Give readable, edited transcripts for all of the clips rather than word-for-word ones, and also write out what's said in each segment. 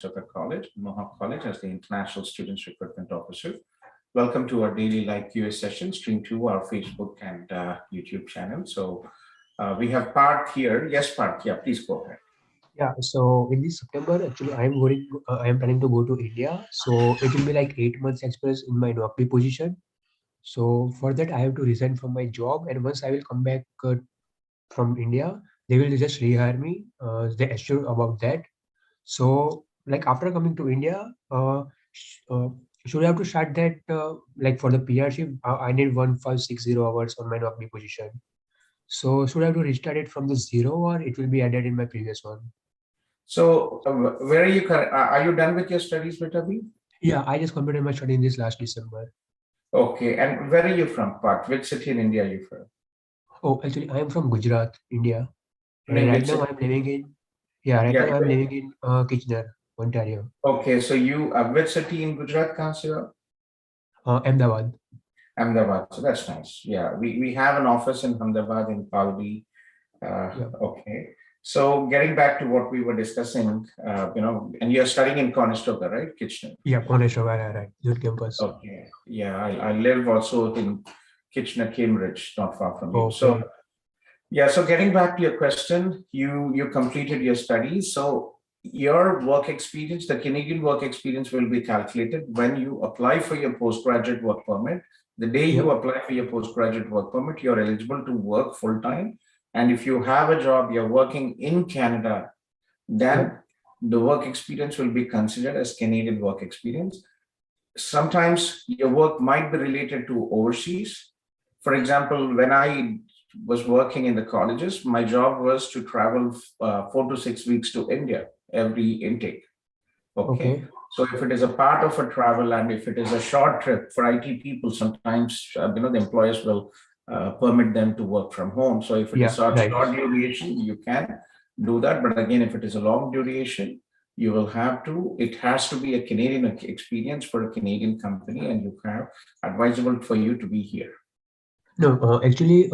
Conestoga College, Mohawk College, as the International Students Recruitment Officer. Welcome to our daily live QA session, streamed to our Facebook and YouTube channel. So we have Parth here. Yes, Parth. Yeah, please go ahead. Yeah, so in this September, actually, I am planning to go to India. So it will be like 8 months experience in my Naukri position. So for that, I have to resign from my job, and once I will come back from India, they will just rehire me. They assure about that. So like after coming to India, should I have to start that like for the PRship? I need 1560 hours on my Naukri position. So should I have to restart it from the zero, or it will be added in my previous one? So where are you? Are you done with your studies, Vitavi? Yeah, I just completed my study in this last December. Okay, and where are you from, Parth? Which city in India are you from? Oh, actually, I am from Gujarat, India, and No, right which now city? I'm living in right now Yeah. I'm living in Kitchener, Ontario, Okay, so you which city in Gujarat, kahan se ho? Ahmedabad. Ahmedabad. So that's nice. Yeah, we have an office in Ahmedabad in Kolluri. Yeah, Okay. So getting back to what we were discussing, and you're studying in Conestoga, right? Kitchener. yeah, Conestoga, right, youth campus. Okay. Yeah, I live also in Kitchener, Cambridge, not far from you. So Okay, yeah, so getting back to your question, you completed your studies. So your work experience, the Canadian work experience will be calculated when you apply for your postgraduate work permit. The day you yep, apply for your postgraduate work permit, you're eligible to work full time. And if you have a job, you're working in Canada, then yep, the work experience will be considered as Canadian work experience. Sometimes your work might be related to overseas. For example, when I was working in the colleges, my job was to travel 4 to 6 weeks to India every intake. Okay. okay, So if it is a part of a travel and if it is a short trip for IT people, sometimes the employers will permit them to work from home. So if it is yeah, right. short duration, you can do that. But again, if it is a long duration, you will have to. It has to be a Canadian experience for a Canadian company, and you have advisable for you to be here. No, actually,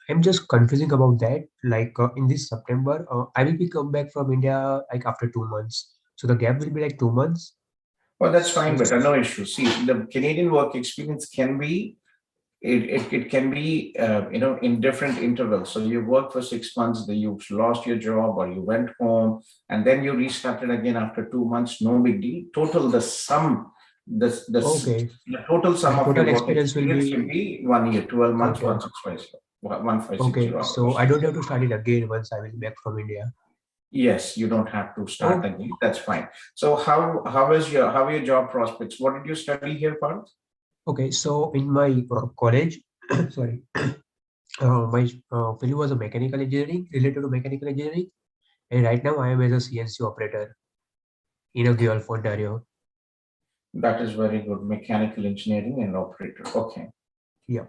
I'm just confusing about that. Like in this September, I will be come back from India like after 2 months. So the gap will be like 2 months. Well, that's So, fine, but no issue. See, the Canadian work experience can be it can be in different intervals. So you work for 6 months, then you lost your job or you went home, and then you restarted again after 2 months. No big deal. Total the sum, okay, the total sum the of your total work experience will experience will be be 1 year, 12 months, counted. 1560 Okay, so hours. I don't have to start it again once I will be back from India. Yes, you don't have to start Oh, again. That's fine. So how are your job prospects? What did you study here, Parth? okay. So in my college, sorry, my field was a mechanical engineering related to mechanical engineering, and right now I am as a CNC operator in a Gulf, Ontario. That is very good. Mechanical engineering and operator. Okay. Yeah.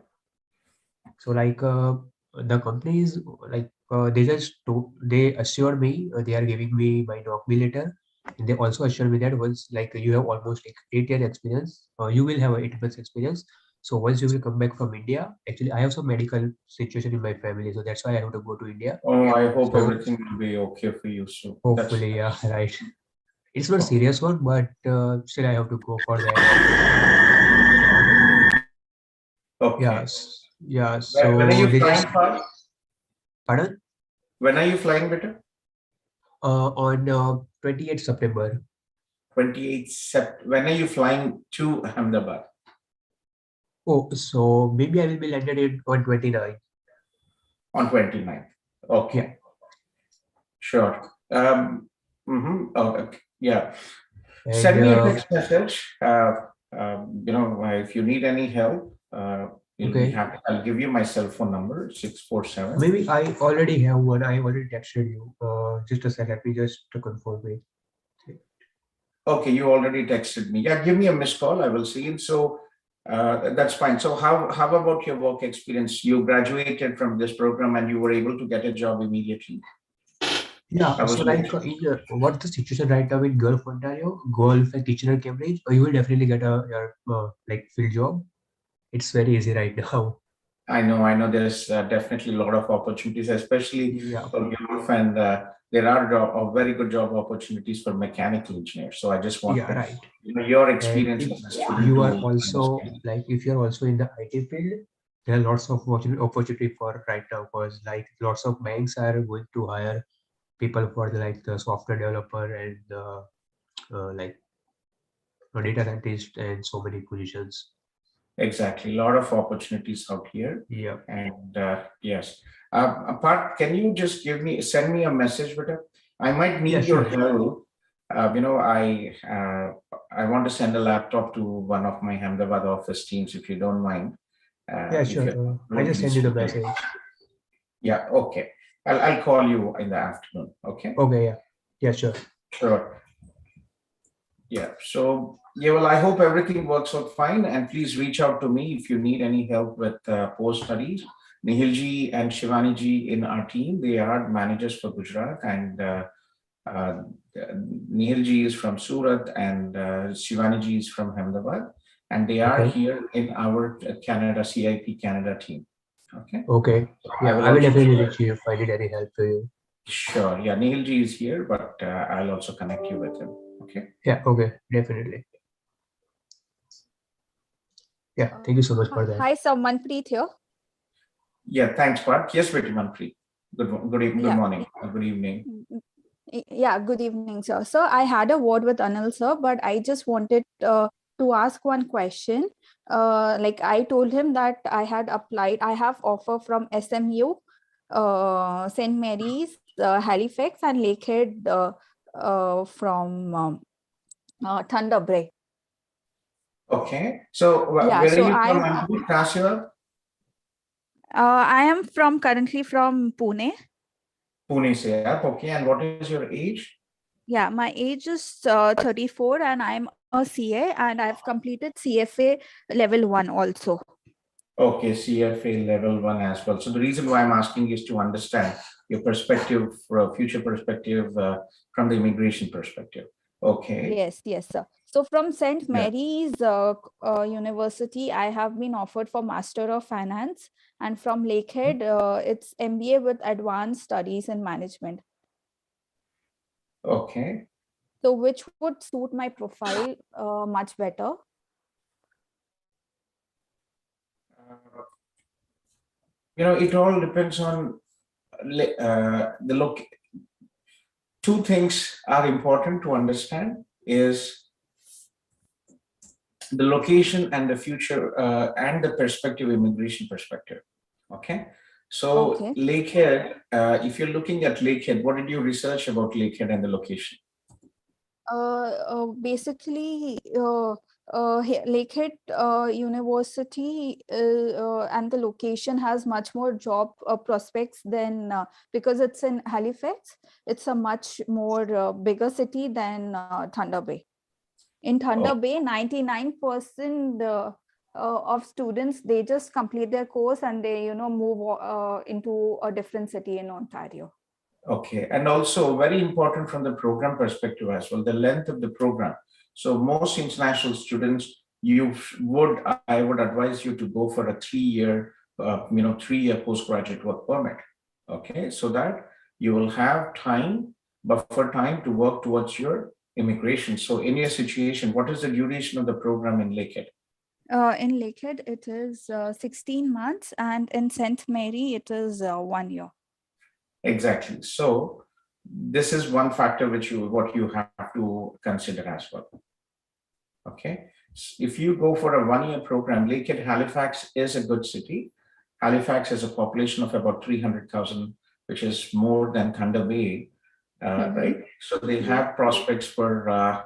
So like the companies like they assured me they are giving me my document letter, and they also assured me that once like you have almost like 8 year experience, you will have a 8 months experience. So once you will come back from India, actually I have some medical situation in my family, so that's why I have to go to India. Oh, I hope So everything will be okay for you. So that's hopefully, yeah, right. It's not okay. serious one, but still I have to go for that. Okay. Yes, yeah. When are So you they flying, just Parth? pardon When are you flying, better? on 28th September. 28th Sept. When are you flying to Ahmedabad? Oh, so maybe I will be landed in on 29. On 29th. Yeah. Okay. Sure. Oh, okay. Yeah. And Send me a text message. If you need any help, you'll be okay, happy. I'll give you my cell phone number, 647. maybe I already have one. I already texted you. Just a second, let me just to confirm it. Okay, you already texted me. Yeah, give me a missed call. I will see it. So that's fine. So how about your work experience? You graduated from this program and you were able to get a job immediately. I Yeah, was so like what's the situation right now in Gulf, Ontario, Gulf and Kitchener, Cambridge? You will definitely get a your like field job. It's very easy right now. I know. There's definitely a lot of opportunities, especially Yeah, for youth and there are very good job opportunities for mechanical engineers. So I just Yeah, wanted, right. your And experience if as a student you to are also understand. like if you're also in the IT field, there are lots of opportunity for right now, because like lots of banks are going to hire people for the like the software developer and the like data scientist and so many positions. Exactly, a lot of opportunities out here. Yeah. And yes, apart, can you just send me a message with it? I might Yeah, need your sure. help. I want to send a laptop to one of my Ahmedabad office teams, if you don't mind. Yeah, If sure. you're I available, just send please you the do that. message. Yeah, okay. I'll call you in the afternoon. Okay. Okay, yeah. Yeah, sure. Sure. Yeah. So, yeah, well, I hope everything works out fine. And please reach out to me if you need any help with post studies. Nihilji and Shivaniji in our team, they are managers for Gujarat. And uh, Nihilji is from Surat and Shivaniji is from Ahmedabad. And they are Okay. here in our Canada, CIP Canada team. Okay. Okay. I Yeah, will I will also definitely share. reach you if I need any help for you. Sure. Yeah, Nihilji is here, but I'll also connect you with him. Okay. Yeah, okay, definitely. Yeah, thank you so much for that. Hi, sir. Manpreet here. Yeah, thanks, Pat. Yes, very Manpreet. Good Yeah. morning. Good evening. Yeah, good evening, sir. So I had a word with Anil, sir, but I just wanted to ask one question. Like I told him that I had applied, I have offer from SMU, St. Mary's, Halifax, and Lakehead from Thunder Bay. Okay. So Yeah, where are so you from, Manpreet? Kashiwa? I am currently from Pune. Pune se aap. Okay. And what is your age? Yeah, my age is 34 and I'm a CA and I've completed CFA level 1 also. Okay, CFA level 1 as well. So the reason why I'm asking is to understand your perspective, future perspective from the immigration perspective. Okay. Yes, sir. So from St. Yeah. Mary's University, I have been offered for Master of Finance, and from Lakehead, it's MBA with Advanced Studies in Management. Okay. So which would suit my profile much better? It all depends on the look. Two things are important to understand is the location and the future and the perspective, immigration perspective. Okay. So Okay. Lakehead, if you're looking at Lakehead, what did you research about Lakehead and the location? Basically, Lakehead University and the location has much more job prospects than because it's in Halifax. It's a much more bigger city than Thunder Bay. In Thunder Bay, 99% of students, they just complete their course and they move into a different city in Ontario. Okay, and also very important from the program perspective as well, the length of the program. So most international students, I would advise you to go for a 3-year, 3-year postgraduate work permit. Okay, so that you will have buffer time to work towards your immigration. So in your situation, what is the duration of the program in Lakehead? In Lakehead, it is 16 months, and in St. Mary, it is 1 year. Exactly. So this is one factor what you have to consider as well. Okay. If you go for a 1-year program, Lakehead, Halifax is a good city. Halifax has a population of about 300,000, which is more than Thunder Bay, right? So they have prospects for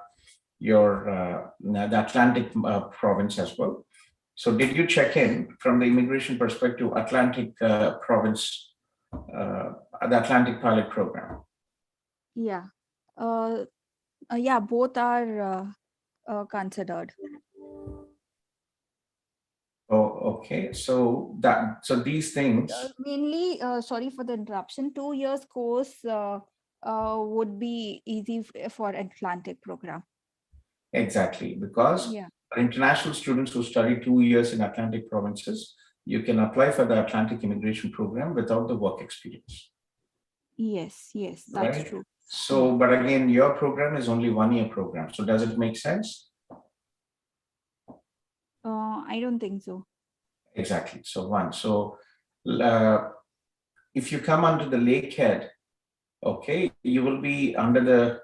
the Atlantic province as well. So did you check in from the immigration perspective, Atlantic province, the Atlantic pilot program? Yeah. Yeah, both are considered. Oh, okay. So these things. Mainly, sorry for the interruption. 2 years course would be easy for Atlantic program. Exactly, because for international students who study 2 years in Atlantic provinces, you can apply for the Atlantic immigration program without the work experience. Yes, that's right? true. So, but again, your program is only 1 year program. So does it make sense? I don't think so. Exactly. So one. So uh, if you come under the Lakehead, okay, you will be under the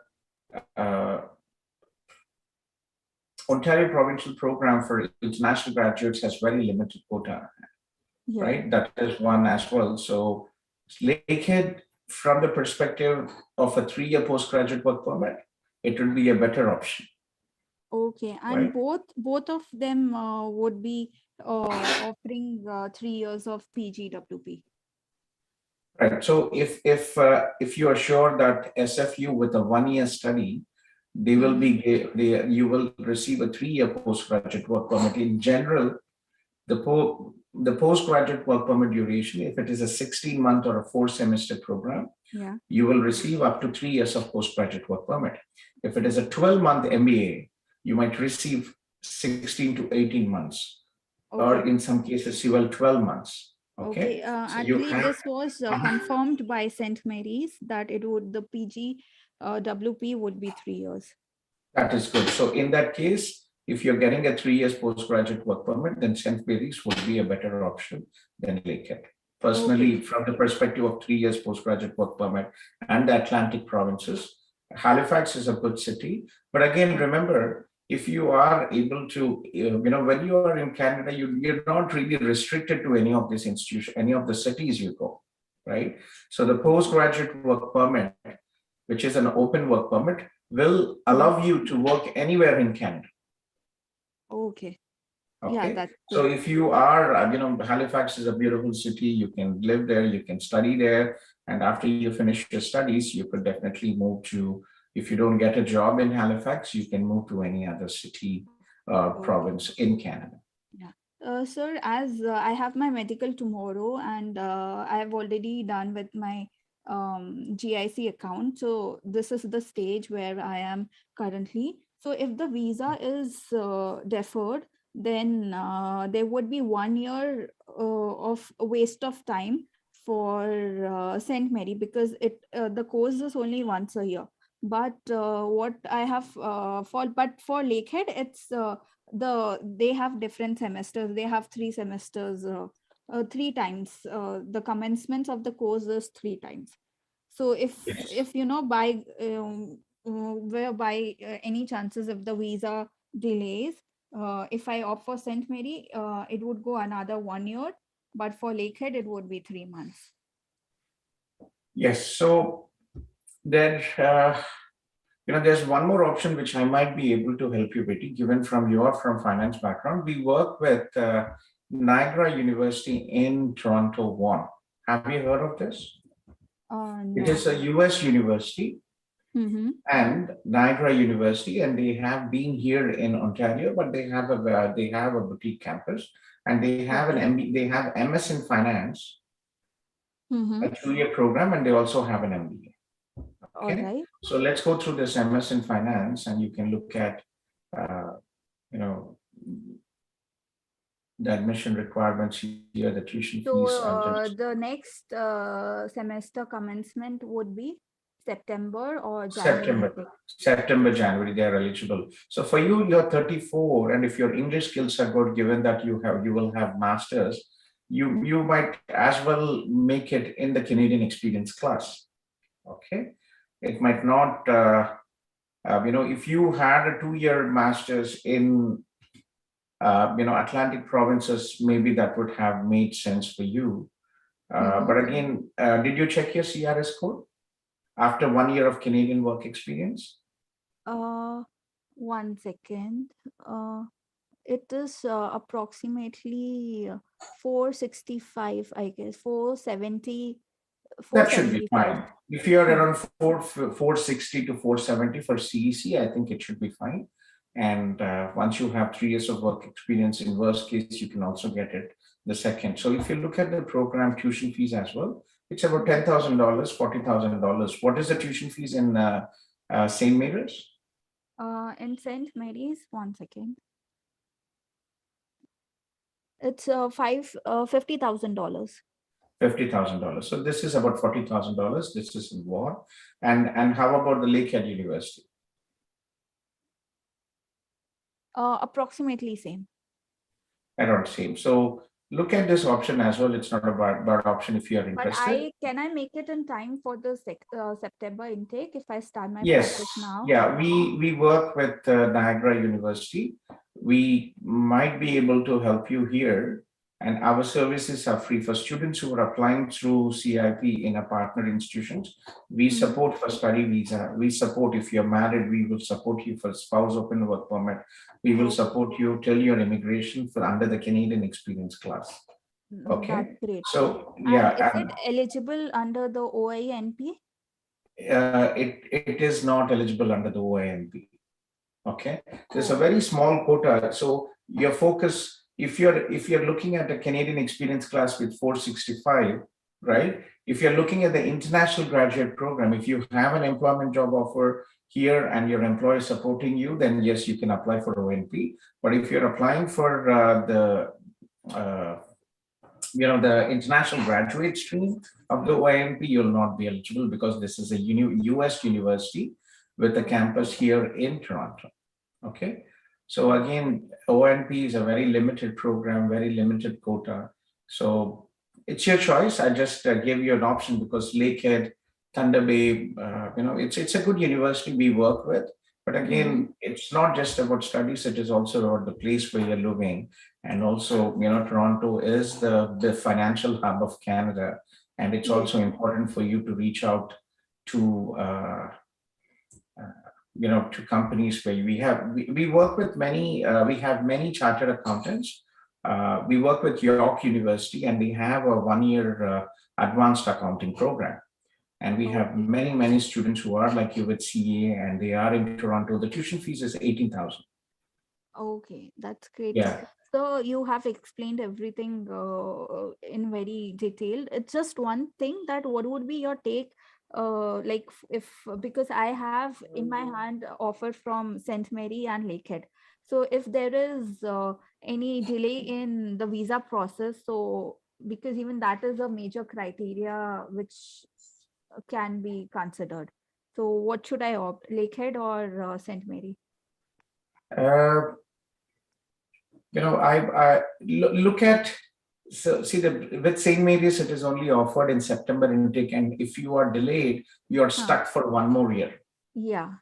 Ontario Provincial Program for International Graduates has very limited quota, Yeah. right? That is one as well. So Lakehead, from the perspective of a 3 year postgraduate work permit, it would be a better option, Okay, and right? both of them would be offering 3 years of PGWP. Right. So if you are sure that SFU with a 1 year study, they will be you will receive a 3 year postgraduate work permit. In general, the postgraduate work permit duration, if it is a 16-month or a 4 semester program, Yeah. you will receive up to 3 years of postgraduate work permit. If it is a 12-month MBA, you might receive 16 to 18 months, or Okay. in some cases, you will 12 months. Okay. Okay. So you Actually, have, this was confirmed by St. Mary's that it would the PG WP would be 3 years. that is good. So in that case, if you're getting a 3 years postgraduate work permit, then St. Mary's would be a better option than Lakehead. Okay. Personally, from the perspective of 3 years postgraduate work permit and the Atlantic provinces, Halifax is a good city. But again, remember, if you are able to, when you are in Canada, you're not really restricted to any of these institutions, any of the cities you go, right? So the postgraduate work permit, which is an open work permit, will allow you to work anywhere in Canada. Okay. Yeah, Okay. that's So good. if you are, Halifax is a beautiful city, you can live there, you can study there. And after you finish your studies, you could definitely move to, if you don't get a job in Halifax, you can move to any other city, Okay. province in Canada. Yeah. Sir, as I have my medical tomorrow and I have already done with my GIC account. So this is the stage where I am currently. So if the visa is deferred, then there would be 1 year of waste of time for St. Mary because the course is only once a year. But what I have for Lakehead, it's they have different semesters. They have 3 semesters, 3 times. The commencement of the course is 3 times. So Yes. if by whereby any chances if the visa delays, if I opt for St. Mary, it would go another 1 year, but for Lakehead it would be 3 months. Yes. So there, there's one more option which I might be able to help you with, given from your from finance background. We work with Niagara University in Toronto. One, have you heard of this? It No. is a US university Mm-hmm. and Niagara University, and they have been here in Ontario, but they have a boutique campus, and they have Okay. they have MS in finance, Mm-hmm. a 2 year program, and they also have an MBA. All Okay, right. so let's go through this MS in finance, and you can look at, you know, the admission requirements here, the tuition So fees. I'll just the next semester commencement would be September or January. September, January, they are eligible. So for you, you're 34, and if your English skills are good, given that you will have masters, you might as well make it in the Canadian experience class. Okay, it might not. If you had a 2 year masters in Atlantic provinces, maybe that would have made sense for you. But again, did you check your CRS code after 1 year of Canadian work experience? 1 second. It is approximately 465, I guess, 470, That should be 475. fine. If you're Hmm. around 460 to 470 for CEC, I think it should be fine. And once you have 3 years of work experience, in worst case, you can also get it the second. So if you look at the program tuition fees as well, it's about $10,000, $40,000. What is the tuition fees in St. Mary's? In St. Mary's, 1 second. It's $50,000. $50,000. So this is about $40,000. This is in War. And how about the Lakehead University? Approximately same. Around same. So look at this option as well. It's not a bad option if you are But interested. can I make it in time for the September intake if I start my Yes. process now? Yeah, we work with Niagara University. We might be able to help you here. And our services are free for students who are applying through CIP in a partner institutions. We support for study visa. We support if you're married, we will support you for spouse open work permit. We will support you till your immigration for under the Canadian experience class. Okay. That's great. So And yeah, is it eligible under the OINP? it is not eligible under the OINP. Okay, there's a very small quota. So your focus, if you're looking at a Canadian experience class with 465, right? If you're looking at the international graduate program, if you have an employment job offer here and your employer is supporting you, then yes, you can apply for ONP. But if you're applying for the international graduate stream of the OIMP, you'll not be eligible because this is a US university with a campus here in Toronto. Okay, so again, ONP is a very limited program, very limited quota. So it's your choice. I just gave you an option because Lakehead, Thunder Bay, it's a good university we work with. But again, it's not just about studies, it is also about the place where you're living. And also, Toronto is the financial hub of Canada. And it's also important for you to reach out to, to companies where we work with many, we have many chartered accountants. We work with York University and we have a 1-year advanced accounting program. And we have many students who are like you with CA and they are in Toronto. The tuition fees is $18,000. Okay, that's great. Yeah. So you have explained everything in very detailed. It's just one thing that what would be your take because I have in my hand offer from St. Mary and Lakehead. So if there is any delay in the visa process, so because even that is a major criteria which can be considered. So what should I opt, Lakehead or St. Mary? I look at, so see with St. Mary's, it is only offered in September intake. And if you are delayed, you are stuck for 1 more year. Yeah.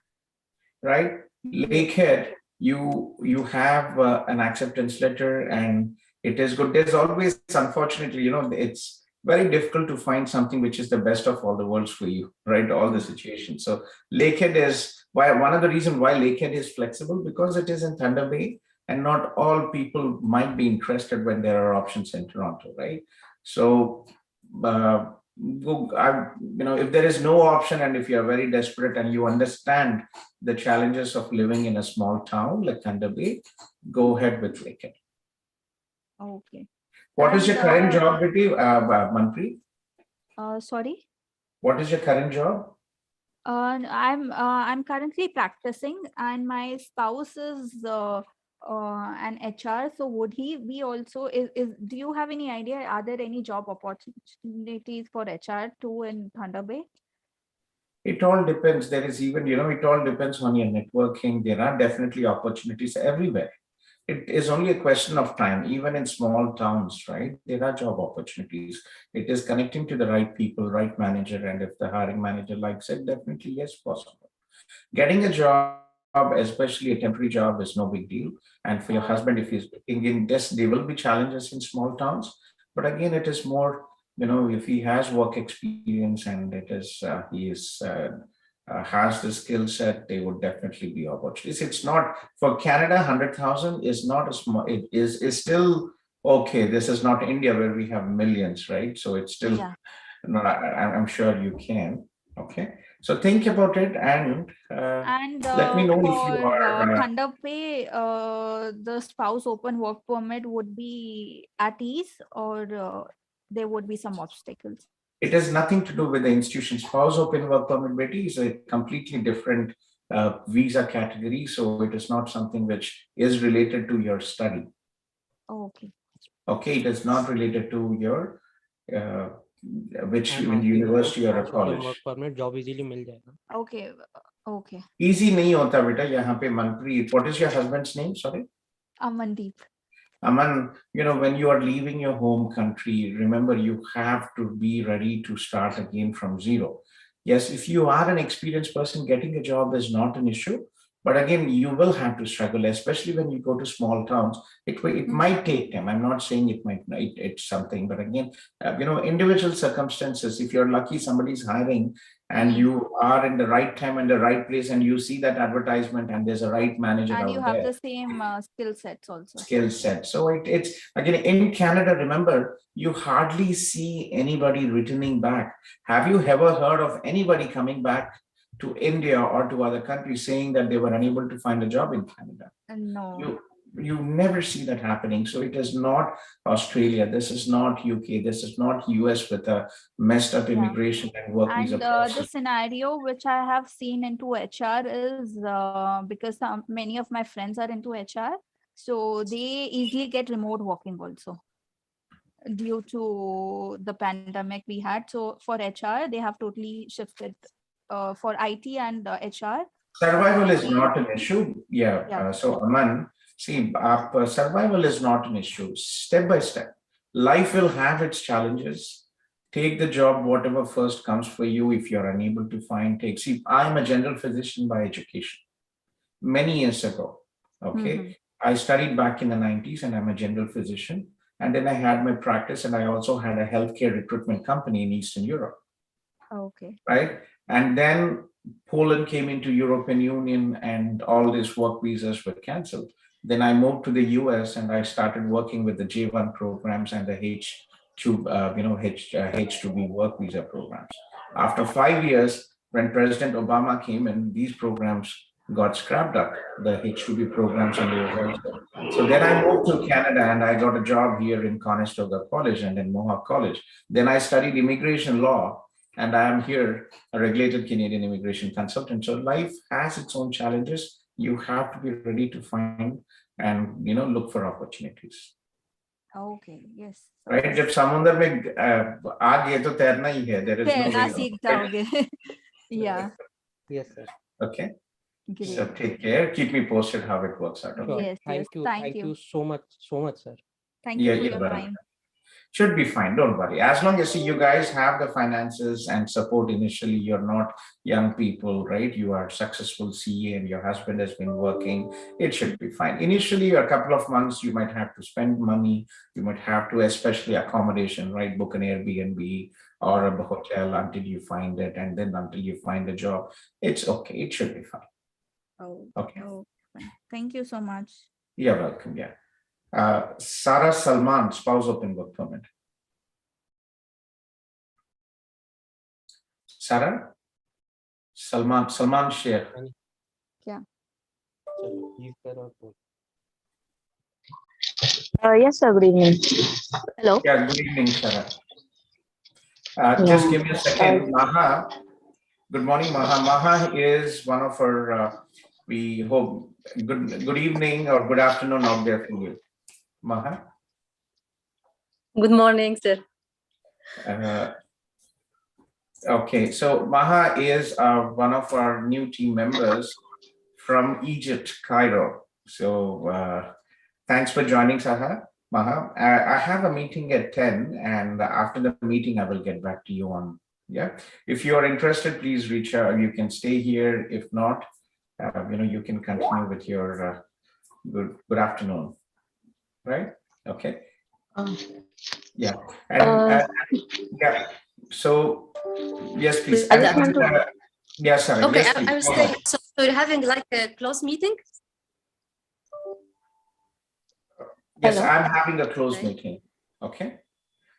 Right? Lakehead, you have an acceptance letter and it is good. There's always, unfortunately, it's very difficult to find something which is the best of all the worlds for you, right? All the situations. So Lakehead is one of the reasons why Lakehead is flexible, because it is in Thunder Bay and not all people might be interested when there are options in Toronto, right? So, if there is no option and if you're very desperate and you understand the challenges of living in a small town like Thunder Bay, go ahead with Lakehead. Okay. What is your current job, Manpreet? Sorry? What is your current job? I'm currently practicing and my spouse is an HR. So would he be also, do you have any idea, are there any job opportunities for HR too in Thunder Bay? It all depends. There is even, it all depends on your networking. There are definitely opportunities everywhere. It is only a question of time, even in small towns, right? There are job opportunities. It is connecting to the right people, right manager. And if the hiring manager likes it, definitely yes, possible. Getting a job, especially a temporary job, is no big deal. And for your husband, if he's looking in this, there will be challenges in small towns. But again, it is more, if he has work experience and it is, he is, has the skill set, they would definitely be opportunities. It's not for Canada, 100,000 is not a small, it is still okay. This is not India where we have millions, right? So it's still, I'm sure you can. Okay. So think about it and let me know if you are. Thunder Bay, the spouse open work permit would be at ease or there would be some obstacles? It has nothing to do with the institution. Spouse open work permit, Betty, is a completely different visa category. So it is not something which is related to your study. Okay. Okay, it is not related to your which I'm asking about university or a sponsorship college. work permit, job easily मिल जाएगा. Okay. Okay. Easy नहीं होता बेटा यहाँ पे Manpreet. What is your husband's name? Sorry. Amandeep. Aman, when you are leaving your home country, remember you have to be ready to start again from zero. Yes, if you are an experienced person, getting a job is not an issue. But again, you will have to struggle, especially when you go to small towns. It might take time. I'm not saying it might. It's something, but again, individual circumstances. If you're lucky, somebody's hiring, and you are in the right time and the right place, and you see that advertisement, and there's a right manager And you out have there. the same skill sets also. Skill set. So it's again in Canada. Remember, you hardly see anybody returning back. Have you ever heard of anybody coming back to India or to other countries saying that they were unable to find a job in Canada? No. You never see that happening. So it is not Australia. This is not UK. This is not US with a messed up immigration and work visa And process. the scenario which I have seen into HR is because many of my friends are into HR, so they easily get remote working also due to the pandemic we had. So for HR, they have totally shifted for IT and HR. Survival is not an issue. So Aman, see, survival is not an issue. Step by step, life will have its challenges. Take the job, whatever first comes for you. If you're unable to find, take. See, I'm a general physician by education. Many years ago, okay, I studied back in the 90s, and I'm a general physician. And then I had my practice, and I also had a healthcare recruitment company in Eastern Europe. Okay. Right, and then Poland came into European Union, and all these work visas were cancelled. Then I moved to the US, and I started working with the J1 programs and the H2B work visa programs. After 5 years, when President Obama came in, these programs got scrapped up, the H2B programs and the So then I moved to Canada, and I got a job here in Conestoga College and then Mohawk College. Then I studied immigration law, and I am here, a regulated Canadian immigration consultant. So life has its own challenges. You have to be ready to find and look for opportunities. Okay. Yes. Right? जब समुद्र में आ गए तो तैरना ही है. There is no तैरना way सीख out. जाओगे. Yeah. Yes, sir. Okay. Great. So take care. Keep me posted how it works out. Sure. Yes. Thank you. Thank Thank you. you so much, sir. Thank you for you're your welcome. time. Should be fine. Don't worry. As long as you guys have the finances and support initially, you're not young people, right? You are successful CA and your husband has been working. It should be fine. Initially, a couple of months, you might have to spend money. You might have to, especially accommodation, right? Book an Airbnb or a hotel until you find it, and then until you find a job. It's okay. It should be fine. Oh. Okay. Oh. Thank you so much. You're welcome. Yeah. Sarah Salman, spouse open work permit. Sarah? Salman Sheikh. Yeah. Yes, sir. Good evening. Hello. Yeah, good evening, Sarah. Just give me a second. Maha, good morning, Maha. Maha is one of our, we hope, good evening or good afternoon out there for you. Maha? Good morning, sir. Okay, so Maha is one of our new team members from Egypt, Cairo. So thanks for joining, Maha. I have a meeting at 10, and after the meeting, I will get back to you on, If you are interested, please reach out. You can stay here. If not, you can continue with your good afternoon, right? Okay. Yeah. And yeah. So yes, please. I just want Yes, sorry. Okay, Yes, please. I was saying, so you're having like a close meeting? Yes, Hello? I'm having a closed meeting. Okay.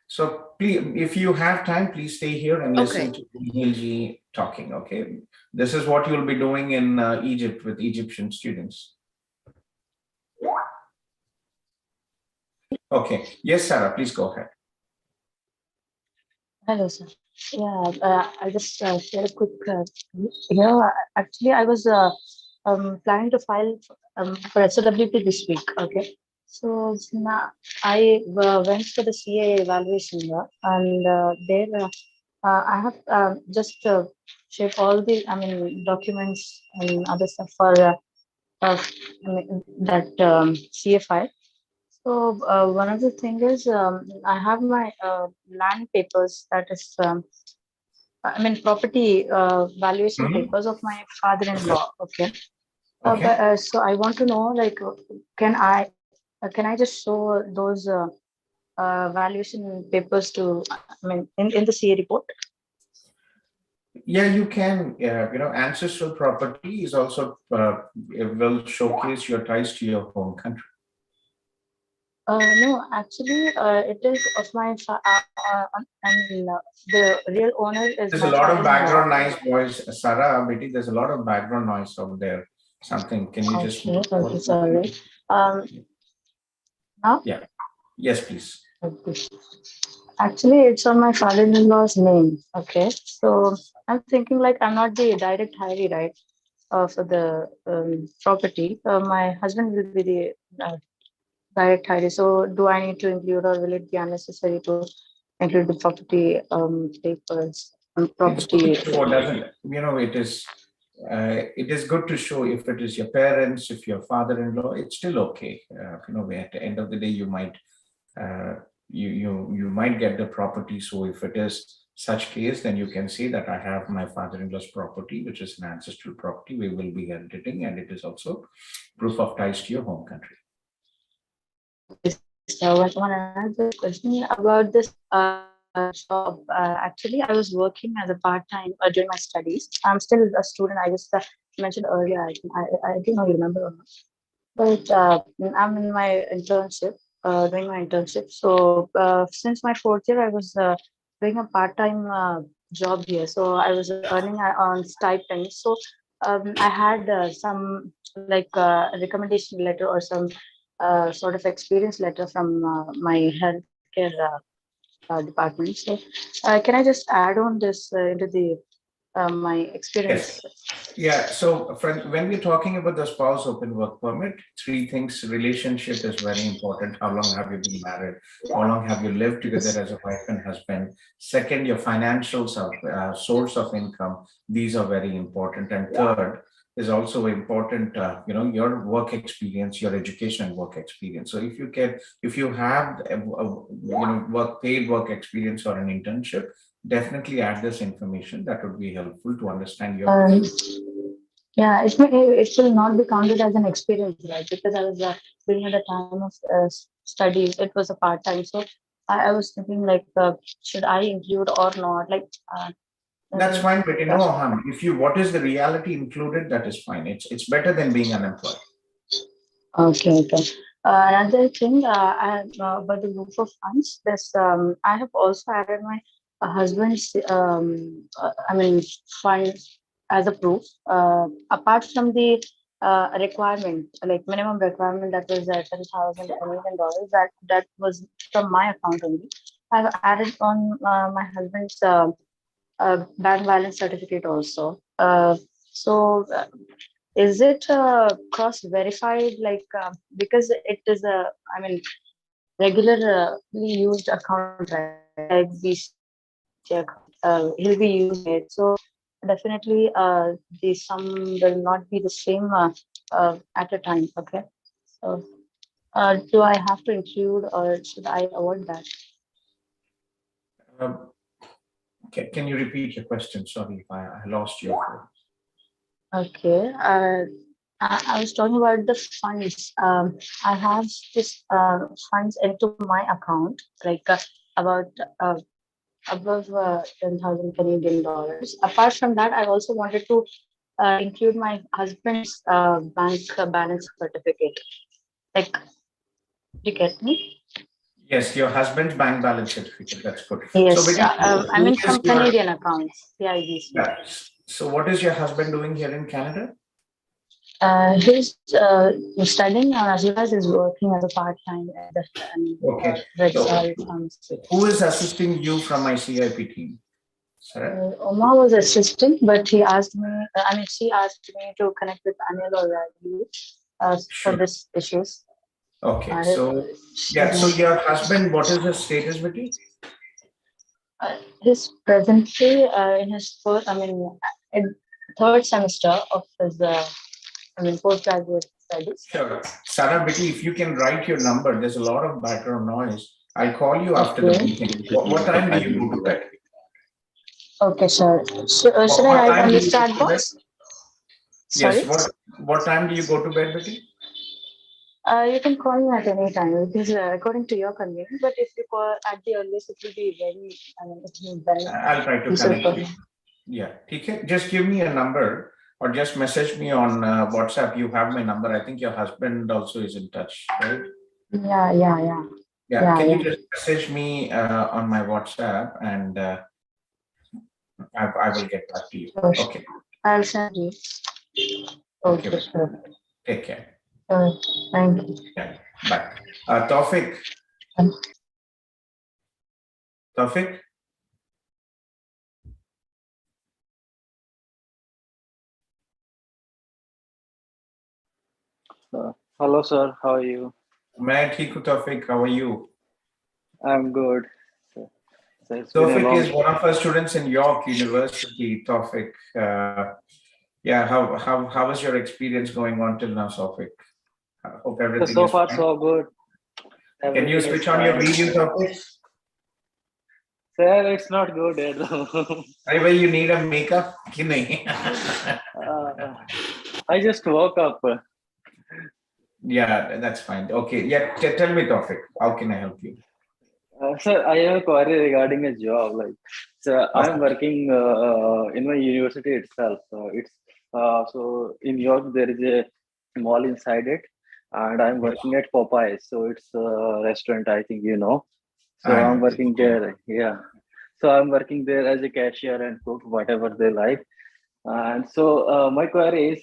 So please, if you have time, please stay here and listen to Neilji talking. Okay. This is what you'll be doing in Egypt with Egyptian students. Okay. Yes, Sarah, please go ahead. Hello, sir. Yeah, I just share a quick. Actually, I was planning to file for SWP this week. Okay, So now I went for the CA evaluation, and there I have just shared all the, I mean, documents and other stuff for I mean, that CA file. So one of the thing is I have my land papers, that is I mean property valuation Mhm. papers of my father-in-law. Okay. Okay. So I want to know, like, can I just show those valuation papers to, I mean, in the CA report? Yeah, you can. Ancestral property is also it will showcase your ties to your home country. No, actually, it is of my I mean, the real owner is There's a my lot of father-in-law. background noise, boys. Sarah, Betty, there's a lot of background noise out there. Something. Can you just Okay, move okay, sorry. Um, now, Yeah. Yes, please. okay. Actually, it's on my father-in-law's name. Okay, so I'm thinking like I'm not the direct hiree, right? For the property, my husband will be the direct hiree. So, do I need to include, or will it be unnecessary to include the property papers and It's good to property? show, doesn't it? It is good to show if it is your parents, if your father-in-law, it's still okay. At the end of the day, you might uh, you might get the property. So if it is such case, then you can say that I have my father-in-law's property, which is an ancestral property. We will be herediting, and it is also proof of ties to your home country. So, one another question about this job. Actually, I was working as a part time during my studies. I'm still a student. I just mentioned earlier. I didn't know you remember or not. But I'm in my internship, doing my internship. So since my fourth year, I was doing a part-time job here. So I was earning on stipend. So I had some like recommendation letter or some sort of experience letter from my healthcare department. So can I just add on this into the my experience? Yes. Yeah. So, friend, when we're talking about the spouse open work permit, three things: relationship is very important. How long have you been married? How long have you lived together as a wife and husband? Second, your financial source of income. These are very important. And third is also important. Your work experience, your education and work experience. So, if you have paid work experience or an internship, definitely add this information. That would be helpful to understand your Um, Yeah, it will not be counted as an experience, right? Because I was doing at the time of studies, it was a part time. So I was thinking like, should I include or not? Like, That's um, fine, but uh, no harm. If you what is the reality included, that is fine. It's better than being unemployed. okay, okay. Another thing, about the group of funds, this I have also added my husband's, I mean, funds as a proof. Apart from the requirement, like minimum requirement, that was 10,000 Canadian dollars. That was from my account only. I've added on my husband's bank balance certificate also. So is it cross verified, like because it is a, I mean, regularly used account, right? Like BC account, he'll be using it. So definitely the sum will not be the same at a time. Okay. So do I have to include or should I avoid that? Um, can you repeat your question? Sorry if I lost you. Okay. I was talking about the funds. I have this funds into my account, like about above 10,000 Canadian dollars. Apart from that, I also wanted to include my husband's bank balance certificate. Like, you get me? Yes, your husband's bank balance certificate. That's good. So, Yes. Betty, I who mean, is from your Canadian accounts, CIBC. so what is your husband doing here in Canada? He's studying as well as he's working as a part time at the Okay. So, Rcic pharmacy. who is assisting you from my CIP team? Sarah? Oma was assisting, but he asked me. I mean, she asked me to connect with Anil or Ravi for Sure. this issues. Okay, I so yeah, so your husband, what is his status, Vicky? He's presently in his first, in third semester of his, postgraduate studies. Sure. Sarah, Vicky, if you can write your number, there's a lot of background noise. I'll call you after the Okay. meeting. What time do you go to bed? Okay, sure. Should I What write time on do the you go chat to bed? box? Yes, Sorry. what time do you go to bed, Vicky? You can call me at any time. It is according to your convenience. But if you call at the earliest, it will be very, it will be very I'll try to useful connect for you. me. Yeah, okay. Just give me a number or just message me on WhatsApp. You have my number. I think your husband also is in touch, right? Yeah. Yeah, can you Yeah. just message me on my WhatsApp and I will get back to you. Sure. Okay. I'll send you. Okay. Okay, sure. Take care. Thank you. Yeah. Bye. Taufik. Taufik? Hello, sir. How are you? मैं ठीक हूँ, Taufik. How are you? I'm good. So it's been a Taufik long. is one of our students in York University, Taufik. Yeah, how is your experience going on till now, Taufik? I hope everything So is far, fine. so good. Can you Everything is switch on your fine. video, Taufik? Sir, it's not good at all. Anyway, you need a makeup? कि नहीं? I just woke up. Yeah, that's fine. Okay, yeah, tell me, Taufik, how can I help you? Sir, I have a query regarding a job. So I'm working in my university itself. So in York there is a mall inside it, and I'm working at Popeyes. So it's a restaurant, I think you know. So I I'm know. working there. Yeah. So I'm working there as a cashier and cook, whatever they like. And so my query is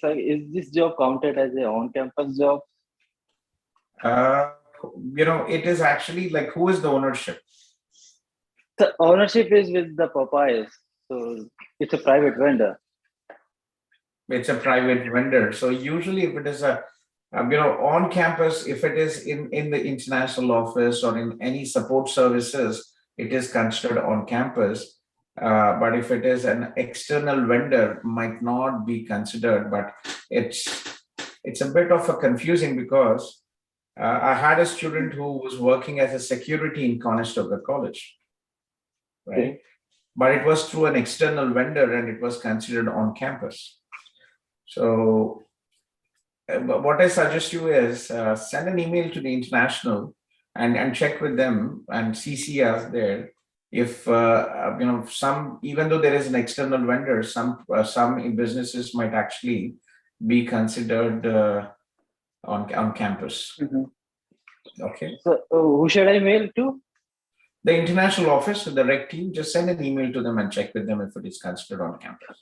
this job counted as a on-campus job? It is actually like, who is the ownership? The ownership is with the Popeyes. So it's a private vendor. It's a private vendor. So usually if it is on campus, if it is in the international office or in any support services, it is considered on campus. But if it is an external vendor, might not be considered, but it's a bit of a confusing because I had a student who was working as a security in Conestoga College, right? Okay. But it was through an external vendor and it was considered on campus. So what I suggest you is send an email to the international and check with them and CC us there. If some, even though there is an external vendor, some businesses might actually be considered on campus. Mm-hmm. Okay. So who should I mail to? The international office, the rec team, just send an email to them and check with them if it is considered on campus.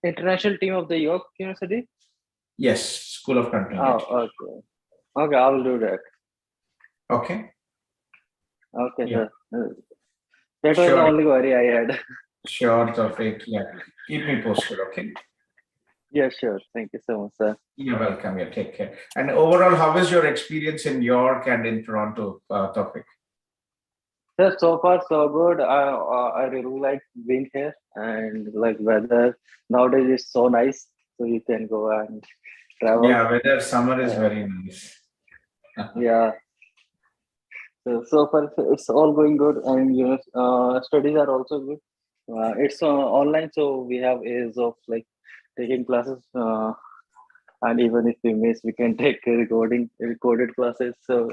International team of the York University? Yes, School of Content. Oh, okay. Okay, I will do that. Okay. Okay, Yeah. sir. That was the only worry I had. Sure, Taufik. Yeah. Keep me posted, okay? Yeah, sure. Thank you so much, sir. You're welcome. Yeah, take care. And overall, how was your experience in York and in Toronto, Taufik? Sir, so far so good. I really like being here, and like weather nowadays is so nice, so you can go and travel. Yeah, weather summer is very nice. Yeah. So far it's all going good, and studies are also good. It's online, so we have ways of like taking classes, and even if we miss, we can take recorded classes. So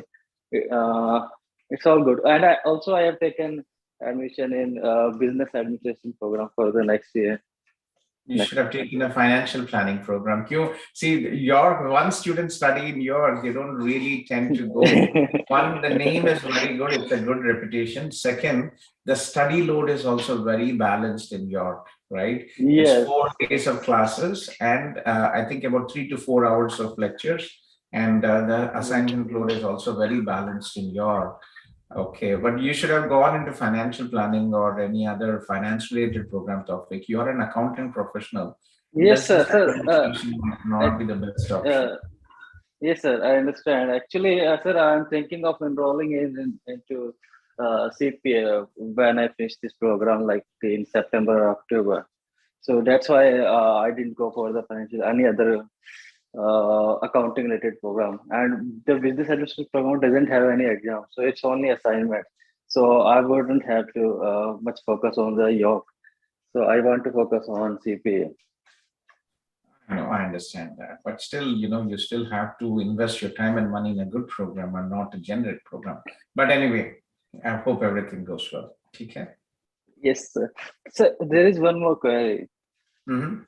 it's all good. And I have taken admission in business administration program for the next year. You should have taken a financial planning program. See, one student study in York, they don't really tend to go. One, the name is very good. It's a good reputation. Second, the study load is also very balanced in York, right? Yes. It's 4 days of classes and I think about 3 to 4 hours of lectures. And the assignment load is also very balanced in York. Okay, but you should have gone into financial planning or any other finance-related program topic. You are an accountant professional. Yes, sir. Might not be the best option. Yes, sir. I understand. Actually, sir, I'm thinking of enrolling into CPA when I finish this program, like in September or October. So that's why I didn't go for the financial any other accounting related program. And the business administration program doesn't have any exam, so it's only assignment. So I wouldn't have to much focus on the York. So I want to focus on CPA. No, I understand that, but still, you still have to invest your time and money in a good program and not a generic program. But anyway, I hope everything goes well. Okay. Yes, sir. So there is one more query. Mm-hmm.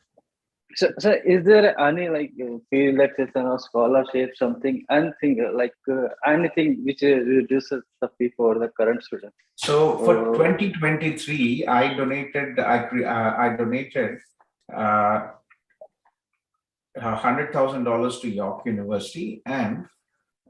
So is there any like field relaxation or scholarship, something, anything anything which reduces the fee for the current student? So for Oh, 2023, I donated $100,000 to York University, and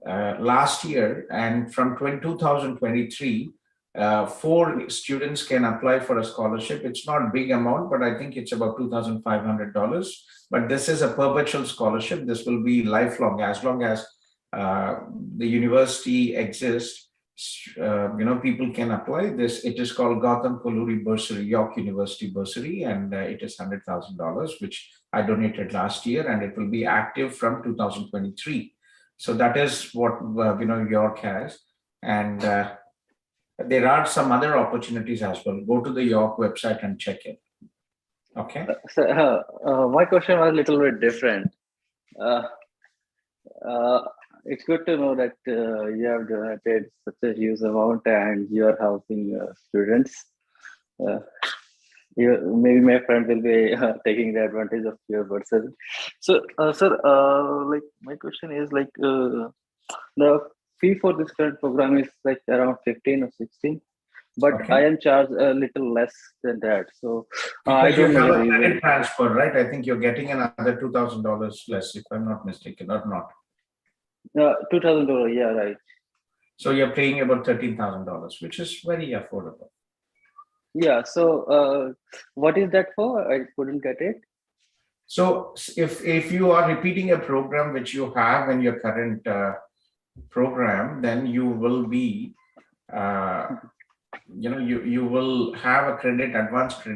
last year, and from 2023, 4 students can apply for a scholarship. It's not big amount, but I think it's about $2,500. But this is a perpetual scholarship. This will be lifelong, as long as the university exists. People can apply this. It is called GAUTHAM Kolluri Bursary, York University Bursary, and it is $100,000, which I donated last year, and it will be active from 2023. So that is what York has, and there are some other opportunities as well. Go to the York website and check it. Okay. so my question was a little bit different. Uh, it's good to know that you have donated such a huge amount and you are helping students. Uh, maybe my friend will be taking the advantage of your person. So, sir, like my question is like the fee for this current program is like around 15 or 16, but Okay. I am charged a little less than that. So I Because you don't know have the a reason. credit transfer, right? I think you're getting another $2,000 less, if I'm not mistaken, or not. $2,000, yeah, right. So you're paying about $13,000, which is very affordable. Yeah. So what is that for? I couldn't get it. So if you are repeating a program which you have in your current program, then you will be, you will have a advanced credit